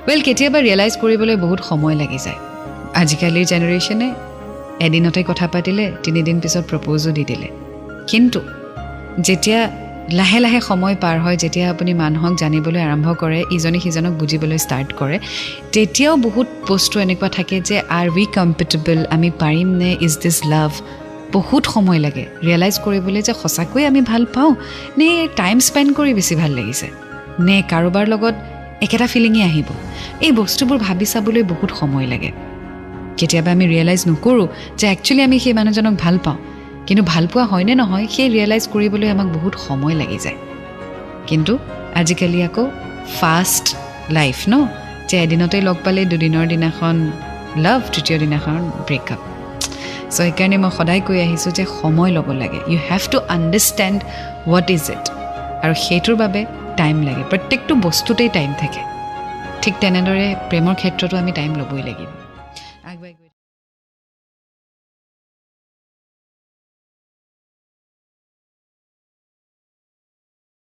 well কেতিয়াবা realise কৰিবলৈ বহুত সময় লাগি যায় আজিকালিৰ জেনেৰেশ্যনে এদিনতে কথা পাতিলে 3 দিন পিছত প্ৰপ'জো দি দিলে কিন্তু যেতিয়া লাহে লাহে সময় পাৰ হয় যেতিয়া আপুনি মানুহক জানিবলৈ আৰম্ভ কৰে ইজনে সিজনক বুজিবলৈ ষ্টাৰ্ট কৰে তেতিয়াও বহুত বস্তু এনেকুৱা থাকে যে আৰ উই কম্পেটেবল আমি পাৰিম নে ইজ দিছ লাভ বহুত সময় লাগে ৰিয়েলাইজ কৰিবলৈ যে সঁচাকৈ আমি ভাল পাওঁ নে টাইম স্পেণ্ড কৰি বেছি ভাল লাগিছে নে কাৰোবাৰ লগত একেটা ফিলিঙে আহিব এই বস্তুবোৰ ভাবি চাবলৈ বহুত সময় লাগে কেতিয়াবা আমি ৰিয়েলাইজ নকৰোঁ যে একচুৱেলি আমি সেই মানুহজনক ভাল পাওঁ কিন্তু ভাল পোৱা হয়নে নহয় সেই ৰিয়েলাইজ কৰিবলৈ আমাক বহুত সময় লাগি যায় কিন্তু আজিকালি আকৌ ফাষ্ট লাইফ ন যে এদিনতে লগ পালে দুদিনৰ দিনাখন লাভ তৃতীয় দিনাখন ব্ৰেকআপ চ' সেইকাৰণে মই সদায় কৈ আহিছোঁ যে সময় ল'ব লাগে you have to understand what is it আৰু সেইটোৰ বাবে টাইম লাগে প্ৰত্যেকটো বস্তুতেই টাইম থাকে ঠিক তেনেদৰে প্ৰেমৰ ক্ষেত্ৰতো আমি টাইম ল'বই লাগিব